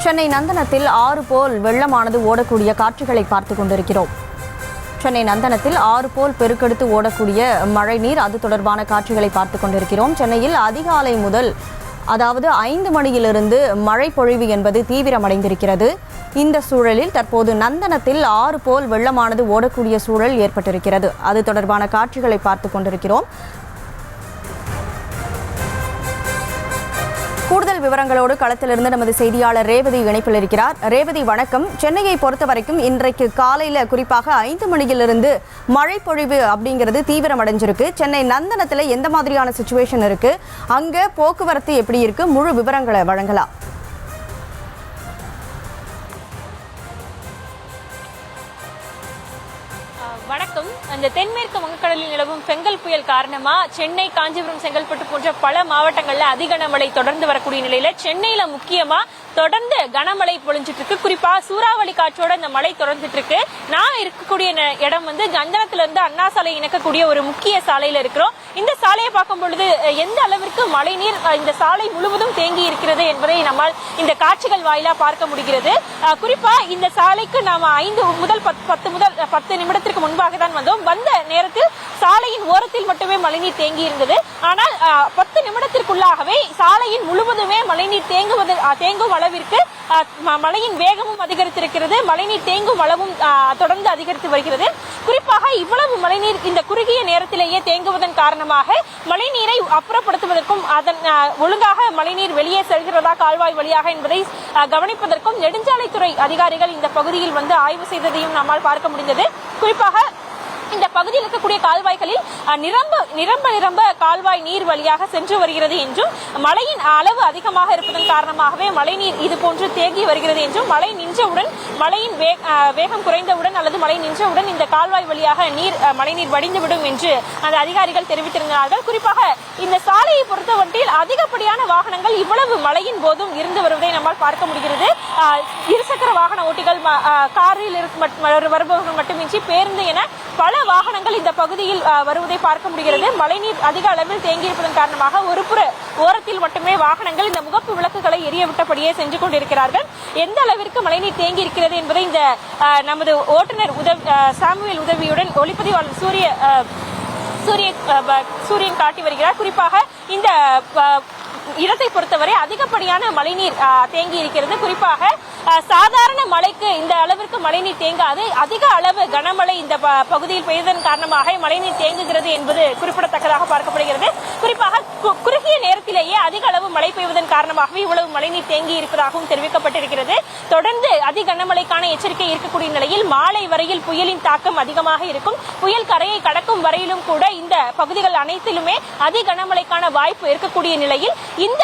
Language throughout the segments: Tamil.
சென்னை நந்தனத்தில் ஆறு போல் வெள்ளமானது ஓடக்கூடிய காட்சிகளை பார்த்துக் கொண்டிருக்கிறோம். சென்னை நந்தனத்தில் ஆறு போல் பெருக்கெடுத்து ஓடக்கூடிய மழைநீர், அது தொடர்பான காட்சிகளை பார்த்துக் கொண்டிருக்கிறோம். சென்னையில் அதிகாலை முதல், அதாவது 5 மணியிலிருந்து மழை பொழிவு என்பது தீவிரமடைந்திருக்கிறது. இந்த சூழலில் தற்போது நந்தனத்தில் ஆறு போல் வெள்ளமானது ஓடக்கூடிய சூழல் ஏற்பட்டிருக்கிறது. அது தொடர்பான காட்சிகளை பார்த்துக் கொண்டிருக்கிறோம். கூடுதல் விவரங்களோடு களத்திலிருந்து நமது செய்தியாளர் ரேவதி இணைப்பில் இருக்கிறார். ரேவதி, வணக்கம். சென்னையை பொறுத்த வரைக்கும் இன்றைக்கு காலையில் குறிப்பாக 5 மணியிலிருந்து மழை பொழிவு அப்படிங்கிறது தீவிரமடைஞ்சிருக்கு. சென்னை நந்தனத்தில் எந்த மாதிரியான சிச்சுவேஷன் இருக்கு, அங்கே போக்குவரத்து எப்படி இருக்கு, முழு விவரங்களை வழங்கலாம். வணக்கம். இந்த தென்மேற்கு வங்கக்கடலில் நிலவும் பெங்கல் புயல் காரணமா சென்னை, காஞ்சிபுரம், செங்கல்பட்டு போன்ற பல மாவட்டங்கள்ல அதிக கனமழை தொடர்ந்து வரக்கூடிய நிலையில சென்னையில முக்கியமா தொடர்ந்து கனமழை பொழிஞ்சிட்டு இருக்கு. குறிப்பா சூறாவளி காற்றோட இந்த மழை தொடர்ந்துட்டு இருக்கு. நான் இருக்கக்கூடிய இடம் நந்தனத்துல இருந்து அண்ணா சாலை இணைக்கக்கூடிய ஒரு முக்கிய சாலையில இருக்கிறோம். இந்த சாலையை பார்க்கும் பொழுது எந்த அளவிற்கு மழைநீர் இந்த சாலை முழுவதும் தேங்கி இருக்கிறது என்பதை நம்மால் இந்த காட்சிகள் வாயிலா பார்க்க முடிகிறது. குறிப்பா இந்த சாலைக்கு நாம 5 முதல் 10 நிமிடத்திற்கு முன்பாக தான் வந்தோம். வந்த நேரத்தில் சாலையின் ஓரத்தில் மட்டுமே மழைநீர் தேங்கி இருந்தது. ஆனால் 10 நிமிடத்திற்குள்ளாகவே சாலையின் முழுவதுமே மழைநீர் தேங்கும் அளவிற்கு மழையின் வேகமும் அதிகரித்திருக்கிறது. மழைநீர் தேங்கும் அளவும் தொடர்ந்து அதிகரித்து வருகிறது. குறிப்பாக இவ்வளவு மழைநீர் இந்த குறுகிய நேரத்திலேயே தேங்குவதன் காரணமாக மழைநீரை அப்புறப்படுத்துவதற்கும் அதன் ஒழுங்காக மழைநீர் வெளியே செல்கிறதா கால்வாய் வழியாக என்பதை கவனிப்பதற்கும் நெடுஞ்சாலைத்துறை அதிகாரிகள் இந்த பகுதியில் வந்து ஆய்வு செய்ததையும் நம்மால் பார்க்க முடிந்தது. குறிப்பாக இந்த பகுதியில் இருக்கக்கூடிய கால்வாய்களில் நிரம்ப கால்வாய் நீர் வழியாக சென்று வருகிறது என்றும், மழையின் அளவு அதிகமாக இருப்பதன் காரணமாகவே மழைநீர் இது போன்று தேங்கி வருகிறது என்றும், மழை நின்றவுடன், மழையின் வேகம் குறைந்தவுடன் அல்லது மழை நின்றவுடன் இந்த கால்வாய் வழியாக மழைநீர் வடிந்துவிடும் என்று அந்த அதிகாரிகள் தெரிவித்திருந்தார்கள். குறிப்பாக இந்த சாலையை பொறுத்தவரையில் அதிகப்படியான வாகனங்கள் இவ்வளவு மழையின் போதும் இருந்து வருவதை நம்மால் பார்க்க முடிகிறது. இருசக்கர வாகன ஓட்டிகள், காரில் வருபவர்கள் மட்டுமின்றி பேருந்து என பல வாகனங்கள் இந்த பகுதியில் வருவதை பார்க்க முடிகிறது. மழைநீர் அதிக அளவில் தேங்கியிருப்பதன் காரணமாக ஒரு புற ஓரத்தில் மட்டுமே வாகனங்கள் இந்த முகப்பு விளக்குகளை எரிய விட்டபடியே சென்று கொண்டிருக்கிறார்கள். எந்த அளவிற்கு மழைநீர் தேங்கி இருக்கிறது என்பதை இந்த நமது ஓட்டுநர் சாமுவேல் உதவியுடன் ஒளிப்பதிவாளர் சூரியன் காட்டி வருகிறார். குறிப்பாக இந்த இடத்தை பொறுத்தவரை அதிகப்படியான மழைநீர் தேங்கி இருக்கிறது. குறிப்பாக சாதாரண மழைக்கு இந்த அளவிற்கு மழைநீர் தேங்காது. அதிக அளவு கனமழை இந்த பகுதியில் பெய்ததன் காரணமாக மழைநீர் தேங்குகிறது என்பது குறிப்பிடத்தக்கதாக பார்க்கப்படுகிறது. குறிப்பாக குறுகிய நேரத்திலேயே அதிக அளவு மழை பெய்வதன் காரணமாகவே இவ்வளவு மழைநீர் தேங்கி இருப்பதாகவும் தெரிவிக்கப்பட்டிருக்கிறது. தொடர்ந்து அதி கனமழைக்கான எச்சரிக்கை இருக்கக்கூடிய நிலையில் மாலை வரையில் புயலின் தாக்கம் அதிகமாக இருக்கும். புயல் கரையை கடக்கும் வரையிலும் கூட இந்த பகுதிகள் அனைத்திலுமே அதி கனமழைக்கான வாய்ப்பு இருக்கக்கூடிய நிலையில் இந்த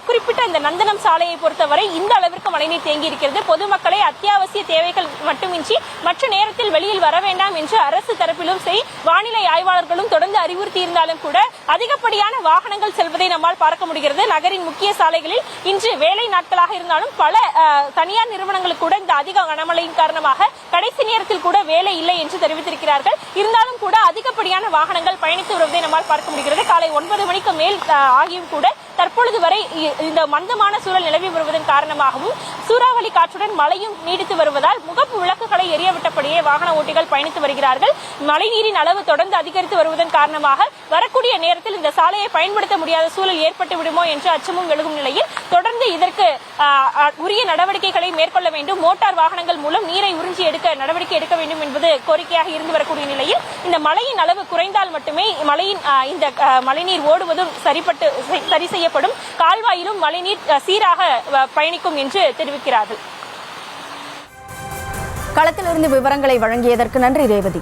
குறிப்பிட்ட இந்த நந்தனம் சாலையை பொறுத்தவரை இந்த அளவிற்கு மழைநீர் தேங்கி இருக்கிறது. பொதுமக்களை அத்தியாவசிய தேவைகள் மட்டுமின்றி மற்ற நேரத்தில் வெளியில் வர வேண்டாம் என்று அரசு தரப்பிலும் சரி, வானிலை ஆய்வாளர்களும் தொடர்ந்து அறிவுறுத்தி இருந்தாலும் கூட அதிகப்படியான வாகனங்கள் செல்வதை நம்மால் பார்க்க முடிகிறது. நகரின் முக்கிய சாலைகளில் இன்று வேலை நாட்களாக இருந்தாலும் பல தனியார் நிறுவனங்களுக்கு கூட இந்த அதிக கனமழையின் காரணமாக கடைசி நேரத்தில் கூட வேலை இல்லை என்று தெரிவித்திருக்கிறார்கள். இருந்தாலும் கூட அதிகப்படியான வாகனங்கள் பயணித்து வருவதை நம்மால் பார்க்க முடிகிறது. காலை 9 மணிக்கு மேல் ஆகியும் கூட தற்பொழுது வரை இந்த மந்தமான சூழல் நிலவி வருவதன் காரணமாகவும் சூறாவளி காற்றுடன் மழையும் நீடித்து வருவதால் முகப்பு விளக்குகளை எரியவிட்டபடியே வாகன ஓட்டிகள் பயணித்து வருகிறார்கள். மழைநீரின் அளவு தொடர்ந்து அதிகரித்து வருவதன் காரணமாக வரக்கூடிய நேரத்தில் இந்த சாலையை பயன்படுத்த முடியாத சூழல் ஏற்பட்டு விடுமோ என்ற அச்சமும் எழுகும் நிலையில் தொடர்ந்து இதற்கு உரிய நடவடிக்கைகளை மேற்கொள்ள வேண்டும். மோட்டார் வாகனங்கள் மூலம் நீரை உறிஞ்சி நடவடிக்கை எடுக்க வேண்டும் என்பது கோரிக்கையாக இருந்து வரக்கூடிய நிலையில் இந்த மழையின் அளவு குறைந்தால் மட்டுமே இந்த மழைநீர் ஓடுவதும் சரி செய்யப்படும். கால்வாயிலும் மழைநீர் சீராக பயணிக்கும் என்று தெரிவிக்கிறார்கள். களத்திலிருந்து விவரங்களை வழங்கியதற்கு நன்றி ரேவதி.